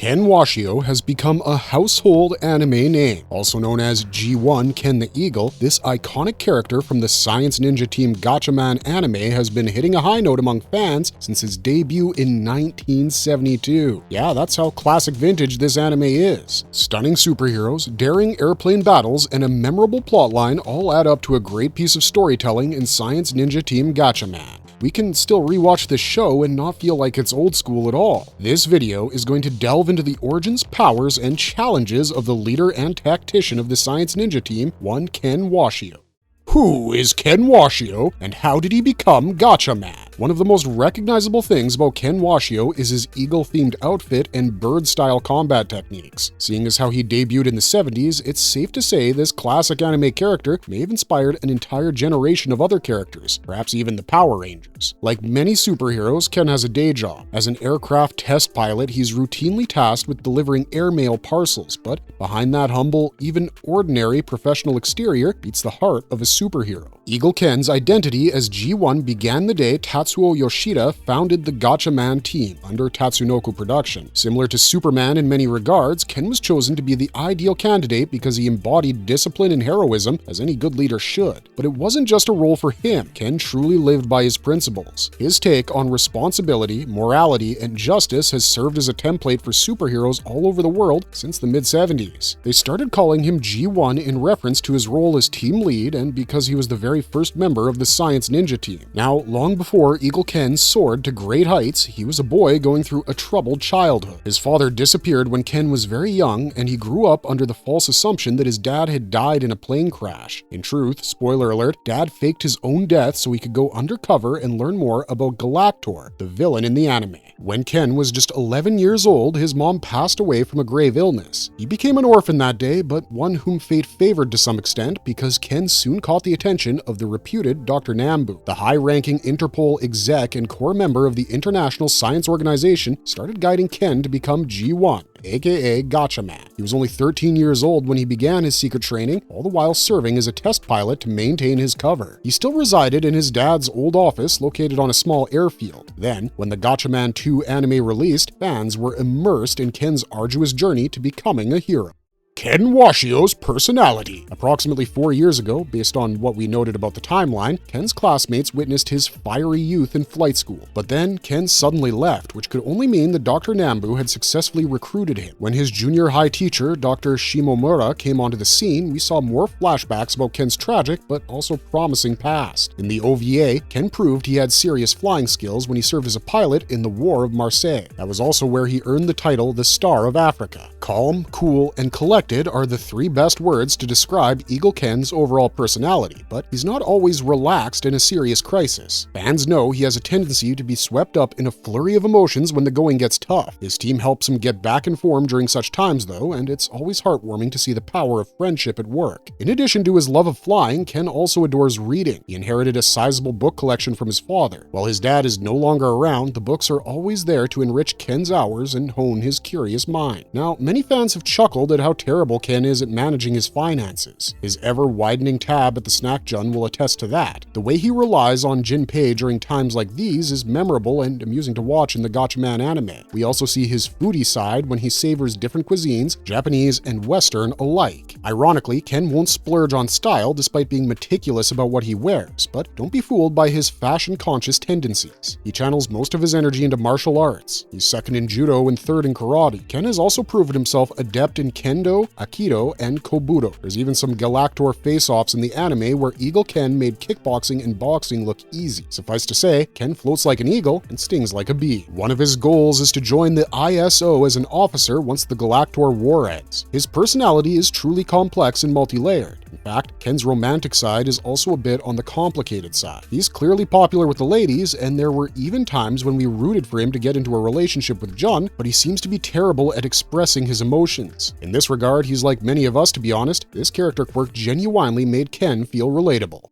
Ken Washio has become a household anime name. Also known as G1 Ken the Eagle, this iconic character from the Science Ninja Team Gatchaman anime has been hitting a high note among fans since his debut in 1972. Yeah, that's how classic vintage this anime is. Stunning superheroes, daring airplane battles, and a memorable plotline all add up to a great piece of storytelling in Science Ninja Team Gatchaman. We can still rewatch this show and not feel like it's old school at all. This video is going to delve into the origins, powers, and challenges of the leader and tactician of the Science Ninja Team, one Ken Washio. Who is Ken Washio, and how did he become Gatchaman? One of the most recognizable things about Ken Washio is his eagle-themed outfit and bird-style combat techniques. Seeing as how he debuted in the 70s, it's safe to say this classic anime character may have inspired an entire generation of other characters, perhaps even the Power Rangers. Like many superheroes, Ken has a day job. As an aircraft test pilot, he's routinely tasked with delivering airmail parcels, but behind that humble, even ordinary professional exterior beats the heart of a superhero. Eagle Ken's identity as G1 began the day Tatsuo Yoshida founded the Gatchaman team under Tatsunoko production. Similar to Superman in many regards, Ken was chosen to be the ideal candidate because he embodied discipline and heroism as any good leader should. But it wasn't just a role for him. Ken truly lived by his principles. His take on responsibility, morality, and justice has served as a template for superheroes all over the world since the mid-70s. They started calling him G1 in reference to his role as team lead and because he was the very first member of the Science Ninja Team. Now, long before Eagle Ken soared to great heights, he was a boy going through a troubled childhood. His father disappeared when Ken was very young, and he grew up under the false assumption that his dad had died in a plane crash. In truth, spoiler alert, Dad faked his own death so he could go undercover and learn more about Galactor, the villain in the anime. When Ken was just 11 years old, his mom passed away from a grave illness. He became an orphan that day, but one whom fate favored to some extent because Ken soon caught the attention of the reputed Dr. Nambu. The high-ranking Interpol exec and core member of the International Science Organization started guiding Ken to become G1, aka Gatchaman. He was only 13 years old when he began his secret training, all the while serving as a test pilot to maintain his cover. He still resided in his dad's old office located on a small airfield. Then, when the Gatchaman 2 anime released, fans were immersed in Ken's arduous journey to becoming a hero. Ken Washios Personality. Approximately 4 years ago, based on what we noted about the timeline, Ken's classmates witnessed his fiery youth in flight school. But then, Ken suddenly left, which could only mean that Dr. Nambu had successfully recruited him. When his junior high teacher, Dr. Shimomura, came onto the scene, we saw more flashbacks about Ken's tragic, but also promising past. In the OVA, Ken proved he had serious flying skills when he served as a pilot in the War of Marseille. That was also where he earned the title the Star of Africa. Calm, cool, and collected are the three best words to describe Eagle Ken's overall personality, but he's not always relaxed in a serious crisis. Fans know he has a tendency to be swept up in a flurry of emotions when the going gets tough. His team helps him get back in form during such times though, and it's always heartwarming to see the power of friendship at work. In addition to his love of flying, Ken also adores reading. He inherited a sizable book collection from his father. While his dad is no longer around, the books are always there to enrich Ken's hours and hone his curious mind. Now, many fans have chuckled at how terrible Ken is at managing his finances. His ever-widening tab at the snack jun will attest to that. The way he relies on Jinpei during times like these is memorable and amusing to watch in the Gatchaman anime. We also see his foodie side when he savors different cuisines, Japanese and Western alike. Ironically, Ken won't splurge on style despite being meticulous about what he wears, but don't be fooled by his fashion-conscious tendencies. He channels most of his energy into martial arts. He's second in judo and third in karate. Ken has also proven himself adept in kendo, aikido, and kobudo. There's even some Galactor face-offs in the anime where Eagle Ken made kickboxing and boxing look easy. Suffice to say, Ken floats like an eagle and stings like a bee. One of his goals is to join the ISO as an officer once the Galactor war ends. His personality is truly complex and multi-layered. In fact, Ken's romantic side is also a bit on the complicated side. He's clearly popular with the ladies, and there were even times when we rooted for him to get into a relationship with Jun, but he seems to be terrible at expressing his emotions. In this regard, he's like many of us, to be honest. This character quirk genuinely made Ken feel relatable.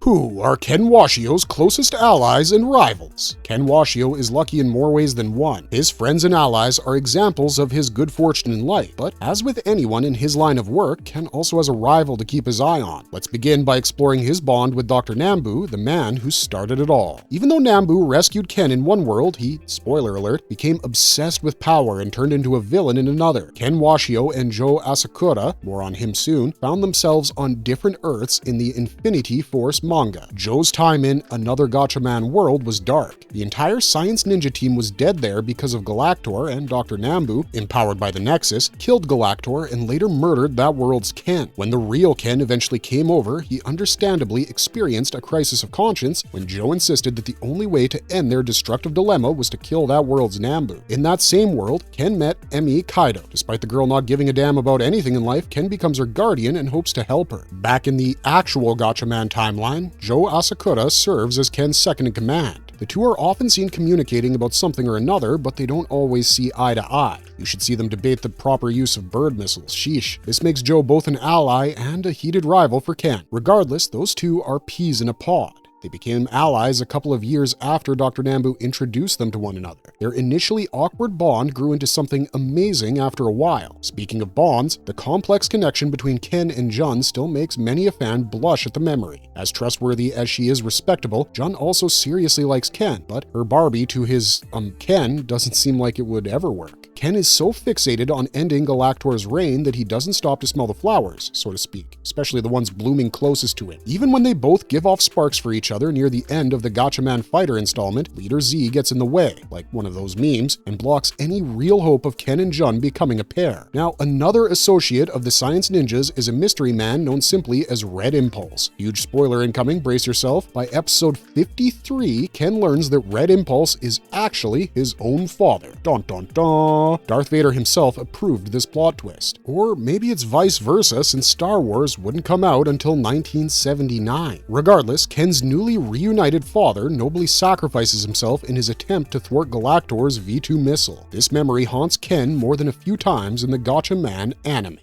Who are Ken Washio's closest allies and rivals? Ken Washio is lucky in more ways than one. His friends and allies are examples of his good fortune in life, but as with anyone in his line of work, Ken also has a rival to keep his eye on. Let's begin by exploring his bond with Dr. Nambu, the man who started it all. Even though Nambu rescued Ken in one world, he, spoiler alert, became obsessed with power and turned into a villain in another. Ken Washio and Joe Asakura, more on him soon, found themselves on different Earths in the Infinity Force manga. Joe's time in Another Gatchaman world was dark. The entire Science Ninja team was dead there because of Galactor, and Dr. Nambu, empowered by the Nexus, killed Galactor and later murdered that world's Ken. When the real Ken eventually came over, he understandably experienced a crisis of conscience when Joe insisted that the only way to end their destructive dilemma was to kill that world's Nambu. In that same world, Ken met Emi Kaido. Despite the girl not giving a damn about anything in life, Ken becomes her guardian and hopes to help her. Back in the actual Gatchaman timeline, Joe Asakura serves as Ken's second in command. The two are often seen communicating about something or another, but they don't always see eye to eye. You should see them debate the proper use of bird missiles, sheesh. This makes Joe both an ally and a heated rival for Ken. Regardless, those two are peas in a pod. They became allies a couple of years after Dr. Nambu introduced them to one another. Their initially awkward bond grew into something amazing after a while. Speaking of bonds, the complex connection between Ken and Jun still makes many a fan blush at the memory. As trustworthy as she is respectable, Jun also seriously likes Ken, but her Barbie to his, Ken doesn't seem like it would ever work. Ken is so fixated on ending Galactor's reign that he doesn't stop to smell the flowers, so to speak, especially the ones blooming closest to him. Even when they both give off sparks for each other near the end of the Gatchaman Fighter installment, Leader Z gets in the way, like one of those memes, and blocks any real hope of Ken and Jun becoming a pair. Now, another associate of the Science Ninjas is a mystery man known simply as Red Impulse. Huge spoiler incoming, brace yourself. By episode 53, Ken learns that Red Impulse is actually his own father. Dun dun dun! Darth Vader himself approved this plot twist. Or maybe it's vice versa, since Star Wars wouldn't come out until 1979. Regardless, Ken's newly reunited father nobly sacrifices himself in his attempt to thwart Galactor's V2 missile. This memory haunts Ken more than a few times in the Gatchaman anime.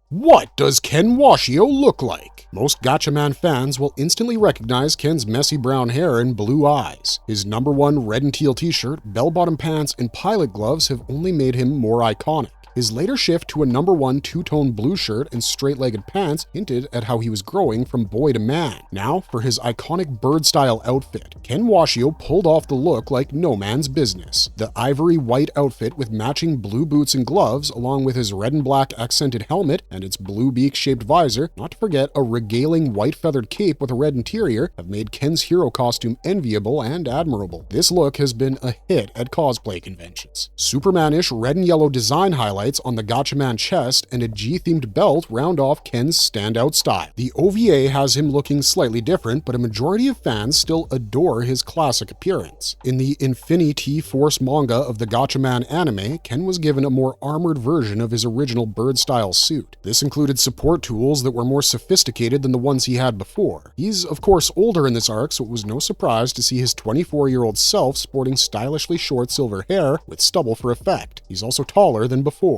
What does Ken Washio look like? Most Gatchaman fans will instantly recognize Ken's messy brown hair and blue eyes. His #1 red and teal t-shirt, bell-bottom pants, and pilot gloves have only made him more iconic. His later shift to a #1 two-tone blue shirt and straight-legged pants hinted at how he was growing from boy to man. Now, for his iconic bird-style outfit, Ken Washio pulled off the look like no man's business. The ivory white outfit with matching blue boots and gloves, along with his red and black accented helmet and its blue beak-shaped visor, not to forget a regaling white feathered cape with a red interior, have made Ken's hero costume enviable and admirable. This look has been a hit at cosplay conventions. Superman-ish red and yellow design highlights on the Gatchaman chest and a G-themed belt round off Ken's standout style. The OVA has him looking slightly different, but a majority of fans still adore his classic appearance. In the Infinity Force manga of the Gatchaman anime, Ken was given a more armored version of his original bird-style suit. This included support tools that were more sophisticated than the ones he had before. He's, of course, older in this arc, so it was no surprise to see his 24-year-old self sporting stylishly short silver hair with stubble for effect. He's also taller than before.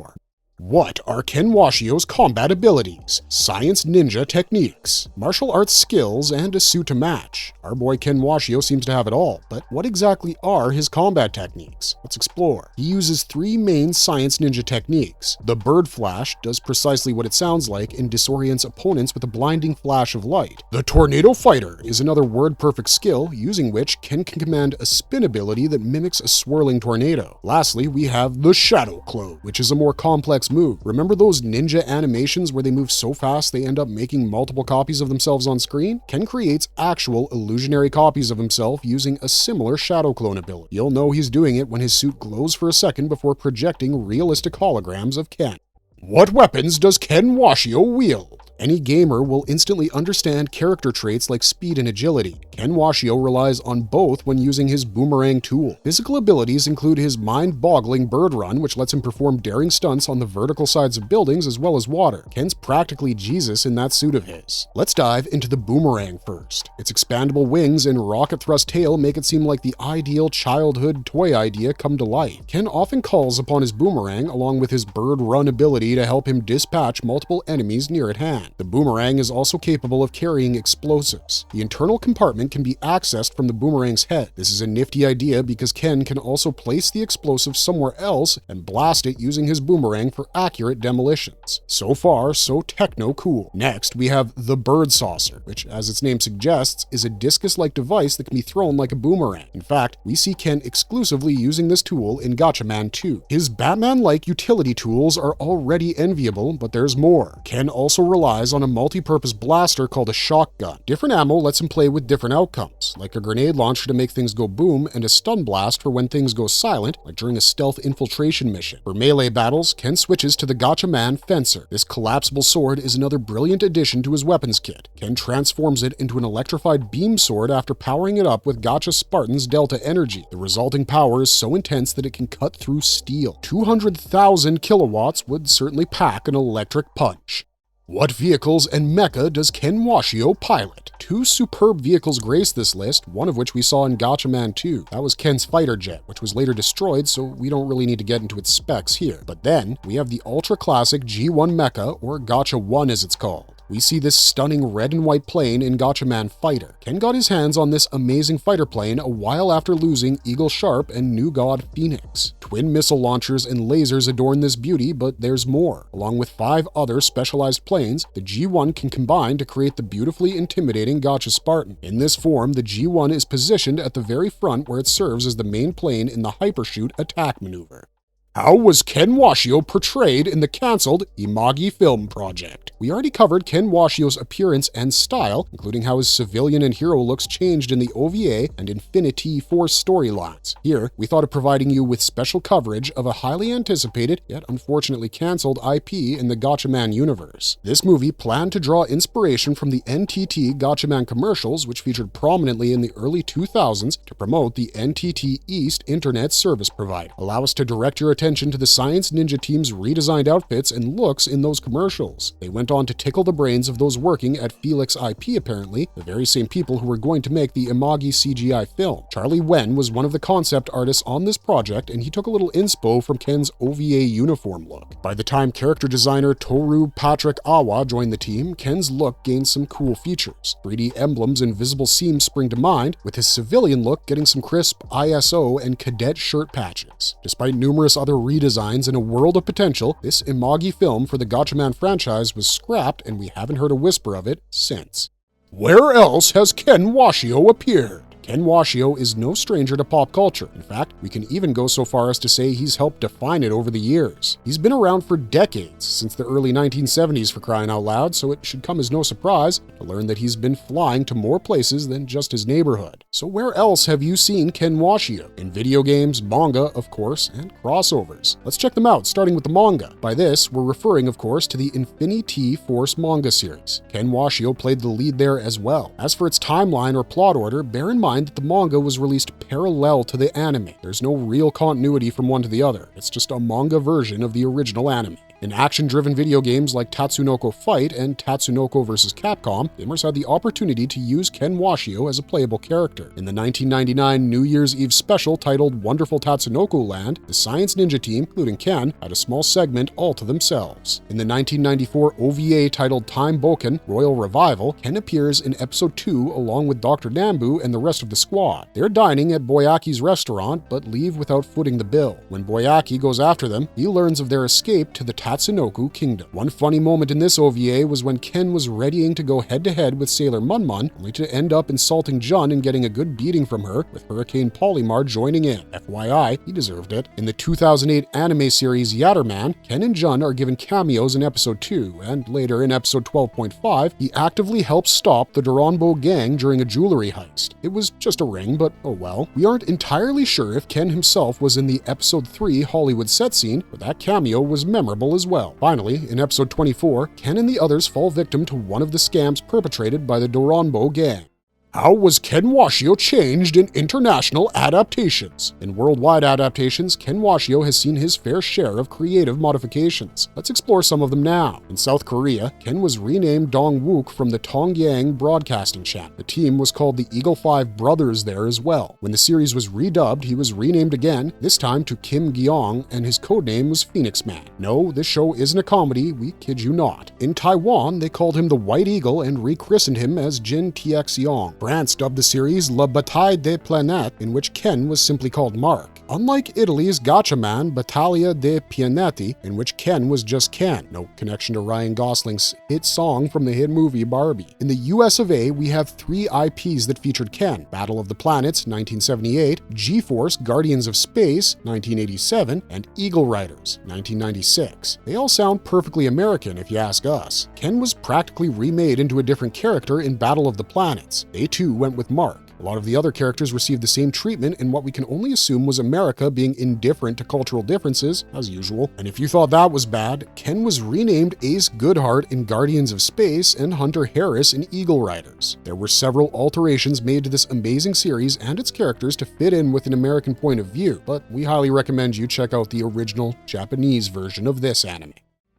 What are Ken Washio's combat abilities, science ninja techniques, martial arts skills, and a suit to match? Our boy Ken Washio seems to have it all, but what exactly are his combat techniques? Let's explore. He uses 3 main science ninja techniques. The Bird Flash does precisely what it sounds like and disorients opponents with a blinding flash of light. The Tornado Fighter is another word-perfect skill, using which Ken can command a spin ability that mimics a swirling tornado. Lastly, we have the Shadow Clone, which is a more complex move. Remember those ninja animations where they move so fast they end up making multiple copies of themselves on screen? Ken creates actual illusionary copies of himself using a similar shadow clone ability. You'll know he's doing it when his suit glows for a second before projecting realistic holograms of Ken. What weapons does Ken Washio wield? Any gamer will instantly understand character traits like speed and agility. Ken Washio relies on both when using his boomerang tool. Physical abilities include his mind-boggling bird run, which lets him perform daring stunts on the vertical sides of buildings as well as water. Ken's practically Jesus in that suit of his. Let's dive into the boomerang first. Its expandable wings and rocket thrust tail make it seem like the ideal childhood toy idea come to life. Ken often calls upon his boomerang along with his bird run ability to help him dispatch multiple enemies near at hand. can. The boomerang is also capable of carrying explosives. The internal compartment can be accessed from the boomerang's head. This is a nifty idea because Ken can also place the explosive somewhere else and blast it using his boomerang for accurate demolitions. So far, so techno-cool. Next, we have the bird saucer, which, as its name suggests, is a discus-like device that can be thrown like a boomerang. In fact, we see Ken exclusively using this tool in Gatchaman 2. His Batman-like utility tools are already enviable, but there's more. Ken also relies on a multi-purpose blaster called a shotgun. Different ammo lets him play with different outcomes, like a grenade launcher to make things go boom and a stun blast for when things go silent, like during a stealth infiltration mission. For melee battles, Ken switches to the Gatchaman Fencer. This collapsible sword is another brilliant addition to his weapons kit. Ken transforms it into an electrified beam sword after powering it up with Gacha Spartan's Delta energy. The resulting power is so intense that it can cut through steel. 200,000 kilowatts would certainly pack an electric punch. What vehicles and mecha does Ken Washio pilot? Two superb vehicles grace this list, one of which we saw in Gatchaman 2. That was Ken's fighter jet, which was later destroyed, so we don't really need to get into its specs here. But then, we have the ultra-classic G1 mecha, or Gacha 1 as it's called. We see this stunning red and white plane in Gatchaman Fighter. Ken got his hands on this amazing fighter plane a while after losing Eagle Sharp and New God Phoenix. Twin missile launchers and lasers adorn this beauty, but there's more. Along with 5 other specialized planes, the G1 can combine to create the beautifully intimidating Gacha Spartan. In this form, the G1 is positioned at the very front where it serves as the main plane in the hypershoot attack maneuver. How was Ken Washio portrayed in the cancelled Imagi film project? We already covered Ken Washio's appearance and style, including how his civilian and hero looks changed in the OVA and Infinity Force storylines. Here, we thought of providing you with special coverage of a highly anticipated, yet unfortunately cancelled IP in the Gatchaman universe. This movie planned to draw inspiration from the NTT Gatchaman commercials, which featured prominently in the early 2000s to promote the NTT East Internet Service Provider. Allow us to direct your attention to the Science Ninja Team's redesigned outfits and looks in those commercials. They went on to tickle the brains of those working at Felix IP apparently, the very same people who were going to make the Imagi CGI film. Charlie Wen was one of the concept artists on this project, and he took a little inspo from Ken's OVA uniform look. By the time character designer Toru Patrick Awa joined the team, Ken's look gained some cool features. 3D emblems and visible seams spring to mind, with his civilian look getting some crisp ISO and cadet shirt patches. Despite numerous other redesigns and a world of potential, this Imagi film for the Gatchaman franchise was scrapped, and we haven't heard a whisper of it since. Where else has Ken Washio appeared? Ken Washio is no stranger to pop culture. In fact, we can even go so far as to say he's helped define it over the years. He's been around for decades, since the early 1970s for crying out loud, so it should come as no surprise to learn that he's been flying to more places than just his neighborhood. So where else have you seen Ken Washio? In video games, manga, of course, and crossovers. Let's check them out, starting with the manga. By this, we're referring, of course, to the Infinity Force manga series. Ken Washio played the lead there as well. As for its timeline or plot order, bear in mind that the manga was released parallel to the anime. There's no real continuity from one to the other. It's just a manga version of the original anime. In action-driven video games like Tatsunoko Fight and Tatsunoko vs. Capcom, gamers had the opportunity to use Ken Washio as a playable character. In the 1999 New Year's Eve special titled Wonderful Tatsunoko Land, the Science Ninja Team, including Ken, had a small segment all to themselves. In the 1994 OVA titled Time Boken Royal Revival, Ken appears in Episode 2 along with Dr. Nambu and the rest of the squad. They're dining at Boyaki's restaurant, but leave without footing the bill. When Boyaki goes after them, he learns of their escape to the Tatsunoko Kingdom. One funny moment in this OVA was when Ken was readying to go head-to-head with Sailor Munmun, only to end up insulting Jun and getting a good beating from her, with Hurricane Polymar joining in. FYI, he deserved it. In the 2008 anime series Yatterman, Ken and Jun are given cameos in Episode 2, and later in Episode 12.5, he actively helps stop the Doronbo gang during a jewelry heist. It was just a ring, but oh well. We aren't entirely sure if Ken himself was in the Episode 3 Hollywood set scene, but that cameo was memorable as well. Finally, in Episode 24, Ken and the others fall victim to one of the scams perpetrated by the Doronbo gang. How was Ken Washio changed in international adaptations? In worldwide adaptations, Ken Washio has seen his fair share of creative modifications. Let's explore some of them now. In South Korea, Ken was renamed Dong-wook from the Tongyang Broadcasting Channel. The team was called the Eagle 5 Brothers there as well. When the series was redubbed, he was renamed again, this time to Kim Gyeong, and his codename was Phoenix Man. No, this show isn't a comedy, we kid you not. In Taiwan, they called him the White Eagle and rechristened him as Jin Tiexiong. France dubbed the series La Bataille des Planètes, in which Ken was simply called Mark. Unlike Italy's Gatchaman Battaglia dei Pianeti, in which Ken was just Ken. No connection to Ryan Gosling's hit song from the hit movie Barbie. In the US of A, we have 3 IPs that featured Ken: Battle of the Planets, 1978, G-Force Guardians of Space, 1987, and Eagle Riders, 1996. They all sound perfectly American if you ask us. Ken was practically remade into a different character in Battle of the Planets. They too went with Mark. A lot of the other characters received the same treatment in what we can only assume was America being indifferent to cultural differences, as usual. And if you thought that was bad, Ken was renamed Ace Goodhart in Guardians of Space and Hunter Harris in Eagle Riders. There were several alterations made to this amazing series and its characters to fit in with an American point of view, but we highly recommend you check out the original Japanese version of this anime.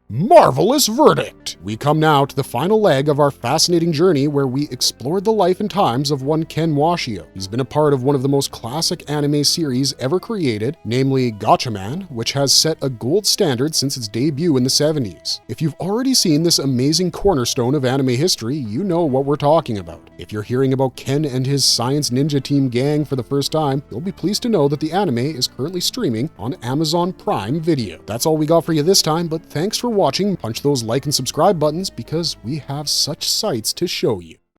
Marvelous verdict! We come now to the final leg of our fascinating journey where we explored the life and times of one Ken Washio. He's been a part of one of the most classic anime series ever created, namely Gatchaman, which has set a gold standard since its debut in the 70s. If you've already seen this amazing cornerstone of anime history, you know what we're talking about. If you're hearing about Ken and his Science Ninja Team gang for the first time, you'll be pleased to know that the anime is currently streaming on Amazon Prime Video. That's all we got for you this time, but thanks for watching. Punch those like and subscribe buttons because we have such sights to show you.